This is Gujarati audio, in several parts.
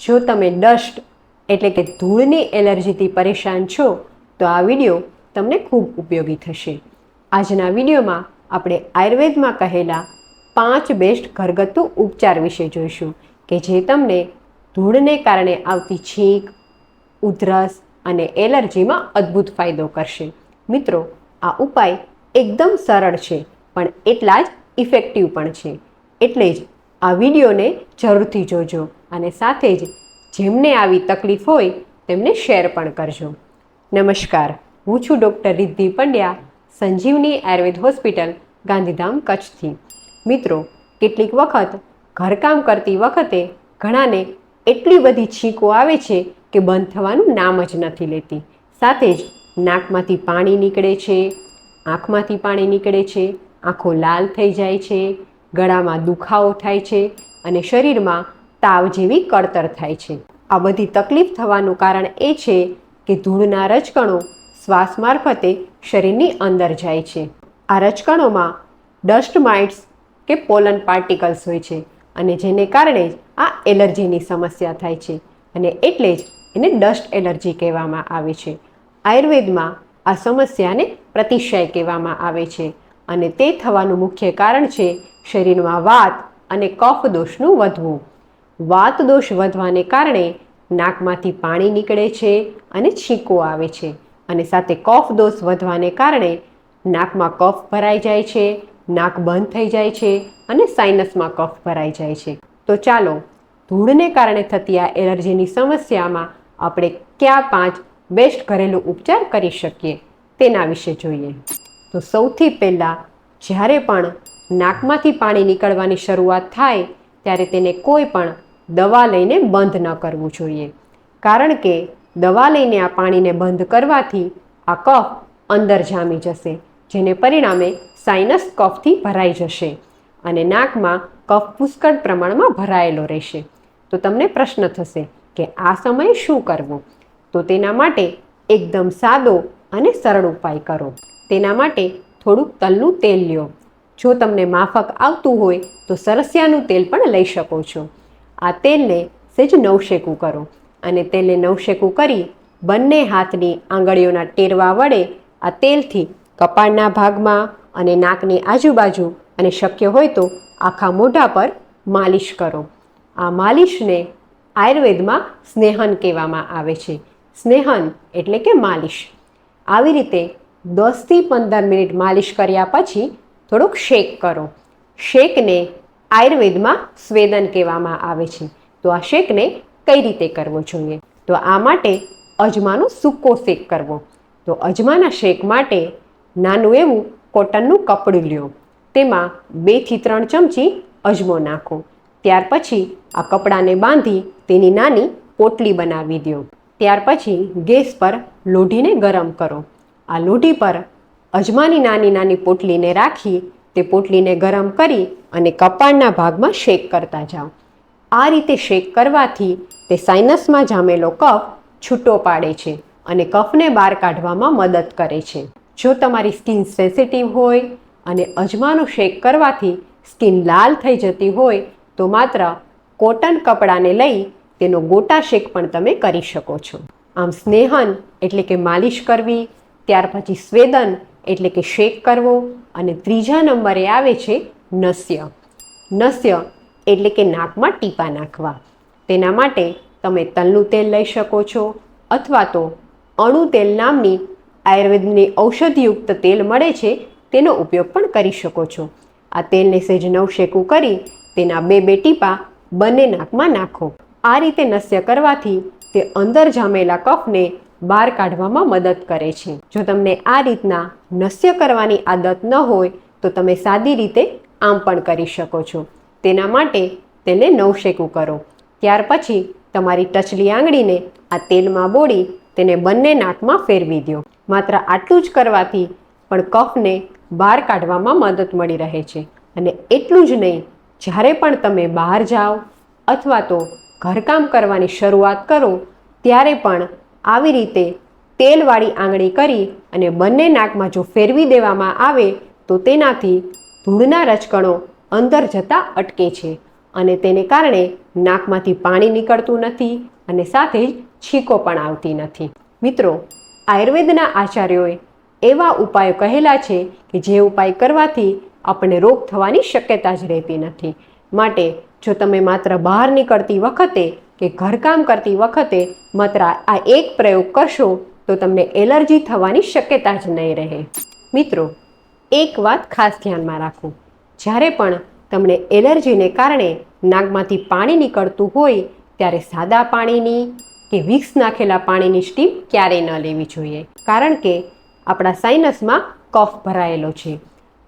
જો તમે ડસ્ટ એટલે કે ધૂળની એલર્જીથી પરેશાન છો તો આ વિડીયો તમને ખૂબ ઉપયોગી થશે. આજના વિડીયોમાં આપણે આયુર્વેદમાં કહેલા 5 બેસ્ટ ઘરગથ્થુ ઉપચાર વિશે જોઈશું કે જે તમને ધૂળને કારણે આવતી છીંક, ઉધરસ અને એલર્જીમાં અદ્ભુત ફાયદો કરશે. મિત્રો, આ ઉપાય એકદમ સરળ છે પણ એટલા જ ઇફેક્ટિવ પણ છે. એટલે જ આ વિડીયોને જરૂરથી જોજો અને સાથે જ જેમને આવી તકલીફ હોય તેમને શેર પણ કરજો. નમસ્કાર, હું છું ડૉક્ટર રિદ્ધિ પંડ્યા, સંજીવની આયુર્વેદ હોસ્પિટલ, ગાંધીધામ, કચ્છથી. મિત્રો, કેટલીક વખત ઘરકામ કરતી વખતે ઘણાને એટલી બધી છીંકો આવે છે કે બંધ થવાનું નામ જ નથી લેતી. સાથે જ નાકમાંથી પાણી નીકળે છે, આંખમાંથી પાણી નીકળે છે, આંખો લાલ થઈ જાય છે, ગળામાં દુખાવો થાય છે અને શરીરમાં તાવ જેવી કળતર થાય છે. આ બધી તકલીફ થવાનું કારણ એ છે કે ધૂળના રજકણો શ્વાસ મારફતે શરીરની અંદર જાય છે. આ રજકણોમાં ડસ્ટ માઇટ્સ કે પોલન પાર્ટિકલ્સ હોય છે અને જેને કારણે જ આ એલર્જીની સમસ્યા થાય છે અને એટલે જ એને ડસ્ટ એલર્જી કહેવામાં આવે છે. આયુર્વેદમાં આ સમસ્યાને પ્રતિશય કહેવામાં આવે છે અને તે થવાનું મુખ્ય કારણ છે શરીરમાં વાત અને કફ દોષનું વધવું. વાત દોષ વધવાને કારણે નાકમાંથી પાણી નીકળે છે અને છીંકો આવે છે અને સાથે કફ દોષ વધવાને કારણે નાકમાં કફ ભરાઈ જાય છે, નાક બંધ થઈ જાય છે અને સાઇનસમાં કફ ભરાઈ જાય છે. તો ચાલો ધૂળને કારણે થતી આ એલર્જીની સમસ્યામાં આપણે કયા 5 બેસ્ટ ઘરેલું ઉપચાર કરી શકીએ તેના વિશે જોઈએ. તો સૌથી પહેલાં જ્યારે પણ નાકમાંથી પાણી નીકળવાની શરૂઆત થાય ત્યારે તેને કોઈ પણ દવા લઈને બંધ ન કરવું જોઈએ. કારણ કે દવા લઈને આ પાણીને બંધ કરવાથી આ કફ અંદર જામી જશે, જેને પરિણામે સાઇનસ કફથી ભરાઈ જશે અને નાકમાં કફ પુષ્કળ પ્રમાણમાં ભરાયેલો રહેશે. તો તમને પ્રશ્ન થશે કે આ સમયે શું કરવું? તો તેના માટે એકદમ સાદો અને સરળ ઉપાય કરો. તેના માટે થોડુંક તલનું તેલ લ્યો. જો તમને માફક આવતું હોય તો સરસિયાનું તેલ પણ લઈ શકો છો. આ તેલને સહેજ નવશેકું કરો અને તેલને નવશેકું કરી બંને હાથની આંગળીઓના ટેરવા વડે આ તેલથી કપાળના ભાગમાં અને નાકની આજુબાજુ અને શક્ય હોય તો આખા મોઢા પર માલિશ કરો. આ માલિશને આયુર્વેદમાં સ્નેહન કહેવામાં આવે છે. સ્નેહન એટલે કે માલિશ. આવી રીતે 10થી 15 મિનિટ માલિશ કર્યા પછી થોડોક શેક કરો. શેકને આયુર્વેદમાં સ્વેદન કહેવામાં આવે છે. તો આ શેકને કઈ રીતે કરવો જોઈએ? તો આ માટે અજમાનો સૂકો શેક કરવો. તો અજમાના શેક માટે નાનું એવું કોટનનું કપડું લ્યો. તેમાં 2 થી 3 ચમચી અજમો નાખો. ત્યાર પછી આ કપડાને બાંધી તેની નાની પોટલી બનાવી દો. ત્યાર પછી ગેસ પર લોઢીને ગરમ કરો. આ લોઢી પર અજમાની નાની નાની પોટલીને રાખી તે પોટલીને ગરમ કરી અને કપાળના ભાગમાં શેક કરતા જાઓ. આ રીતે શેક કરવાથી તે સાઇનસમાં જામેલો કફ છૂટો પાડે છે અને કફને બહાર કાઢવામાં મદદ કરે છે. જો તમારી સ્કિન સેન્સિટિવ હોય અને અજમાનો શેક કરવાથી સ્કિન લાલ થઈ જતી હોય તો માત્ર કોટન કપડાને લઈ તેનો ગોટા શેક પણ તમે કરી શકો છો. આમ સ્નેહન એટલે કે માલિશ કરવી, ત્યાર પછી સ્વેદન એટલે કે શેક કરવો અને ત્રીજા નંબરે આવે છે નસ્ય. નસ્ય એટલે કે નાકમાં ટીપા નાખવા. તેના માટે તમે તલનું તેલ લઈ શકો છો અથવા તો અણુ તેલ નામની આયુર્વેદની ઔષધિયુક્ત તેલ મળે છે તેનો ઉપયોગ પણ કરી શકો છો. આ તેલને સહેજ નવશેકું કરી તેના 2 ટીપા બંને નાકમાં નાખો. આ રીતે નસ્ય કરવાથી તે અંદર જામેલા કફને બહાર કાઢવામાં મદદ કરે છે. જો તમને આ રીતના નસ્ય કરવાની આદત ન હોય તો તમે સાદી રીતે આમ પણ કરી શકો છો. તેના માટે તેને નવશેકું કરો. ત્યાર પછી તમારી ટચલી આંગળીને આ તેલમાં બોળી તેને બંને નાકમાં ફેરવી દો. માત્ર આટલું જ કરવાથી પણ કફને બહાર કાઢવામાં મદદ મળી રહે છે. અને એટલું જ નહીં, જ્યારે પણ તમે બહાર જાઓ અથવા તો ઘરકામ કરવાની શરૂઆત કરો ત્યારે પણ આવી રીતે તેલવાળી આંગળી કરી અને બંને નાકમાં જો ફેરવી દેવામાં આવે તો તેનાથી ધૂળના રજકણો અંદર જતા અટકે છે અને તેને કારણે નાકમાંથી પાણી નીકળતું નથી અને સાથે જ છીકો પણ આવતી નથી. મિત્રો, આયુર્વેદના આચાર્યોએ એવા ઉપાયો કહેલા છે કે જે ઉપાય કરવાથી આપણને રોગ થવાની શક્યતા જ રહેતી નથી. માટે જો તમે માત્ર બહાર નીકળતી વખતે કે ઘરકામ કરતી વખતે માત્ર આ એક પ્રયોગ કરશો તો તમને એલર્જી થવાની શક્યતા જ નહીં રહે. મિત્રો, એક વાત ખાસ ધ્યાનમાં રાખો, જ્યારે પણ તમને એલર્જીને કારણે નાકમાંથી પાણી નીકળતું હોય ત્યારે સાદા પાણીની કે વિક્સ નાખેલા પાણીની સ્ટીમ ક્યારેય ન લેવી જોઈએ, કારણ કે આપણા સાઇનસમાં કફ ભરાયેલો છે.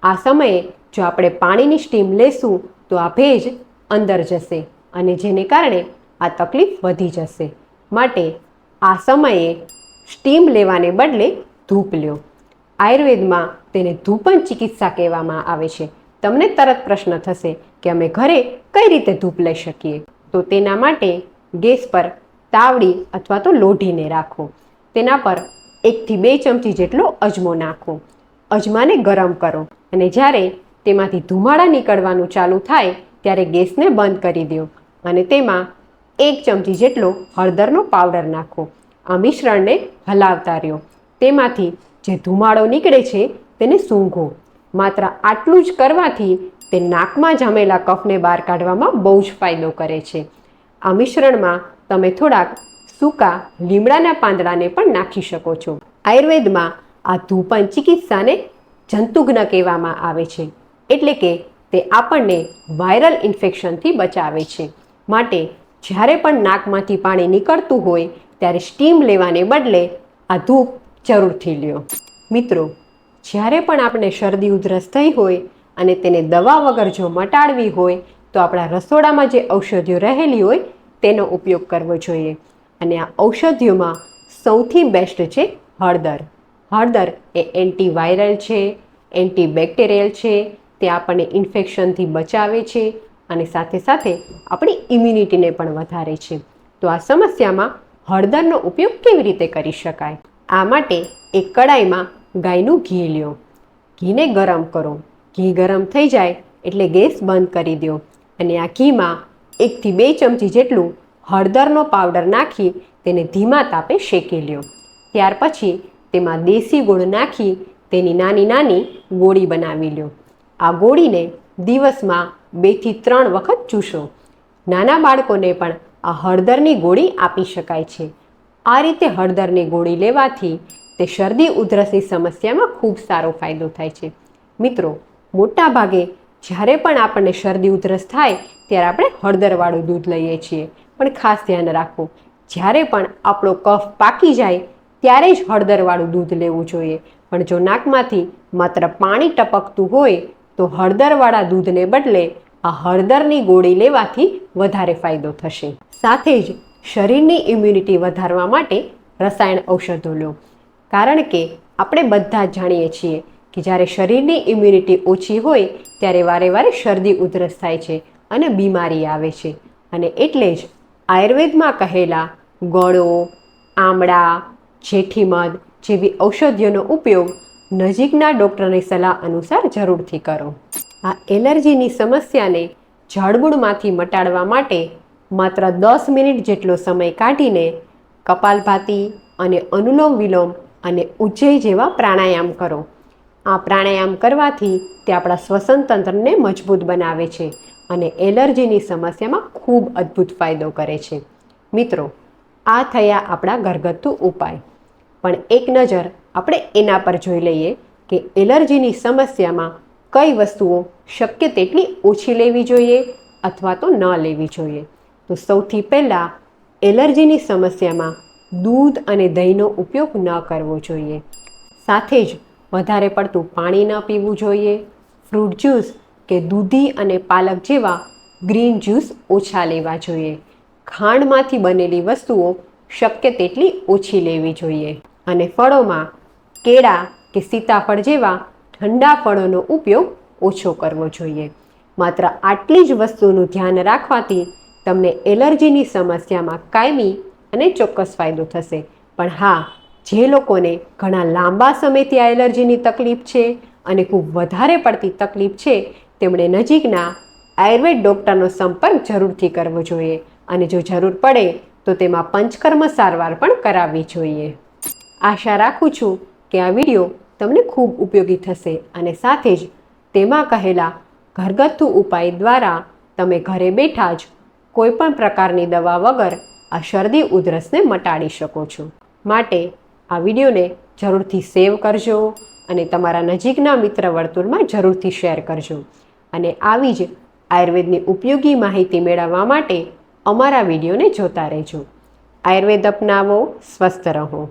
આ સમયે જો આપણે પાણીની સ્ટીમ લેશું તો આ ભેજ અંદર જશે અને જેને કારણે આ તકલીફ વધી જશે. માટે આ સમયે સ્ટીમ લેવાને બદલે ધૂપ લ્યો. આયુર્વેદમાં તેને ધૂપન ચિકિત્સા કહેવામાં આવે છે. તમને તરત પ્રશ્ન થશે કે અમે ઘરે કઈ રીતે ધૂપ લઈ શકીએ? તો તેના માટે ગેસ પર તાવડી અથવા તો લોઢીને રાખો. તેના પર 1 થી 2 ચમચી જેટલો અજમો નાખો. અજમાને ગરમ કરો અને જ્યારે તેમાંથી ધુમાડા નીકળવાનું ચાલુ થાય ત્યારે ગેસને બંધ કરી દો અને તેમાં 1 ચમચી જેટલો હળદરનો પાવડર નાખો. આ મિશ્રણને હલાવતા રહ્યો. તેમાંથી જે ધુમાડો નીકળે છે તેને સૂંઘો. માત્ર આટલું જ કરવાથી તે નાકમાં જમેલા કફને બહાર કાઢવામાં બહુ જ ફાયદો કરે છે. આ મિશ્રણમાં તમે થોડાક સૂકા લીમડાના પાંદડાને પણ નાખી શકો છો. આયુર્વેદમાં આ ધૂપન ચિકિત્સાને જંતુઘ્ન કહેવામાં આવે છે, એટલે કે તે આપણને વાયરલ ઇન્ફેક્શનથી બચાવે છે. માટે જ્યારે પણ નાકમાંથી પાણી નીકળતું હોય ત્યારે સ્ટીમ લેવાને બદલે આ ધૂપ જરૂરથી લ્યો. મિત્રો, જ્યારે પણ આપણે શરદી ઉધરસ થઈ હોય અને તેને દવા વગર જો મટાડવી હોય તો આપણા રસોડામાં જે ઔષધિઓ રહેલી હોય તેનો ઉપયોગ કરવો જોઈએ. અને આ ઔષધિઓમાં સૌથી બેસ્ટ છે હળદર. હળદર એ એન્ટીવાયરલ છે, એન્ટીબેક્ટેરિયલ છે, તે આપણને ઇન્ફેક્શનથી બચાવે છે અને સાથે સાથે આપણી ઇમ્યુનિટીને પણ વધારે છે. તો આ સમસ્યામાં હળદરનો ઉપયોગ કેવી રીતે કરી શકાય? આ માટે એક કડાઈમાં ગાયનું ઘી લ્યો. ઘીને ગરમ કરો. ઘી ગરમ થઈ જાય એટલે ગેસ બંધ કરી દો અને આ ઘીમાં 1 થી 2 ચમચી જેટલું હળદરનો પાવડર નાખી તેને ધીમા તાપે શેકી લ્યો. ત્યાર પછી તેમાં દેશી ગોળ નાખી તેની નાની નાની ગોળી બનાવી લ્યો. આ ગોળીને દિવસમાં 2 થી 3 વખત ચૂસો. નાના બાળકોને પણ આ હળદરની ગોળી આપી શકાય છે. આ રીતે હળદરની ગોળી લેવાથી તે શરદી ઉધરસની સમસ્યામાં ખૂબ સારો ફાયદો થાય છે. મિત્રો, મોટા ભાગે જ્યારે પણ આપણને શરદી ઉધરસ થાય ત્યારે આપણે હળદરવાળું દૂધ લઈએ છીએ, પણ ખાસ ધ્યાન રાખો, જ્યારે પણ આપણો કફ પાકી જાય ત્યારે જ હળદરવાળું દૂધ લેવું જોઈએ. પણ જો નાકમાંથી માત્ર પાણી ટપકતું હોય તો હળદરવાળા દૂધને બદલે આ હળદરની ગોળી લેવાથી વધારે ફાયદો થશે. સાથે જ શરીરની ઇમ્યુનિટી વધારવા માટે રસાયણ ઔષધો લો, કારણ કે આપણે બધા જ જાણીએ છીએ કે જ્યારે શરીરની ઇમ્યુનિટી ઓછી હોય ત્યારે વારે વારે શરદી ઉધરસ થાય છે અને બીમારી આવે છે. અને એટલે જ આયુર્વેદમાં કહેલા ગળો, આમળા, જેઠીમધ જેવી ઔષધિઓનો ઉપયોગ નજીકના ડૉક્ટરની સલાહ અનુસાર જરૂરથી કરો. આ એલર્જીની સમસ્યાને જડમૂળમાંથી મટાડવા માટે માત્ર 10 મિનિટ જેટલો સમય કાઢીને કપાલભાતી અને અનુલોમ વિલોમ અને ઉજ્જય જેવા પ્રાણાયામ કરો. આ પ્રાણાયામ કરવાથી તે આપણા શ્વસન તંત્રને મજબૂત બનાવે છે અને એલર્જીની સમસ્યામાં ખૂબ અદ્ભુત ફાયદો કરે છે. મિત્રો, આ થયા આપણા ઘરગથ્થુ ઉપાય. પણ એક નજર આપણે એના પર જોઈ લઈએ કે એલર્જીની સમસ્યામાં કઈ વસ્તુઓ શક્ય તેટલી ઓછી લેવી જોઈએ અથવા તો ન લેવી જોઈએ. તો સૌથી પહેલાં એલર્જીની સમસ્યામાં દૂધ અને દહીંનો ઉપયોગ ન કરવો જોઈએ. સાથે જ વધારે પડતું પાણી ન પીવું જોઈએ. ફ્રૂટ જ્યુસ કે દૂધી અને પાલક જેવા ગ્રીન જ્યુસ ઓછા લેવા જોઈએ. ખાંડમાંથી બનેલી વસ્તુઓ શક્ય તેટલી ઓછી લેવી જોઈએ. અને ફળોમાં કેળા કે સીતાફળ જેવા ઠંડા ફળોનો ઉપયોગ ઓછો કરવો જોઈએ. માત્ર આટલી જ વસ્તુનું ધ્યાન રાખવાથી તમને એલર્જીની સમસ્યામાં કાયમી અને ચોક્કસ ફાયદો થશે. પણ હા, જે લોકોને ઘણા લાંબા સમયથી આ એલર્જીની તકલીફ છે અને ખૂબ વધારે પડતી તકલીફ છે તેમણે નજીકના આયુર્વેદ ડૉક્ટરનો સંપર્ક જરૂરથી કરવો જોઈએ અને જો જરૂર પડે તો તેમાં પંચકર્મ સારવાર પણ કરાવવી જોઈએ. આશા રાખું છું કે આ વિડીયો તમને ખૂબ ઉપયોગી થશે અને સાથે જ તેમાં કહેલા ઘરગથ્થુ ઉપાય દ્વારા તમે ઘરે બેઠા જ કોઈ પણ પ્રકારની દવા વગર આ શરદી ઉધરસને મટાડી શકો છો. માટે આ વિડીયોને જરૂરથી સેવ કરજો અને તમારા નજીકના મિત્ર વર્તુળમાં જરૂરથી શેર કરજો. અને આવી જ આયુર્વેદની ઉપયોગી માહિતી મેળવવા માટે અમારા વિડીયોને જોતા રહેજો. આયુર્વેદ અપનાવો, સ્વસ્થ રહો.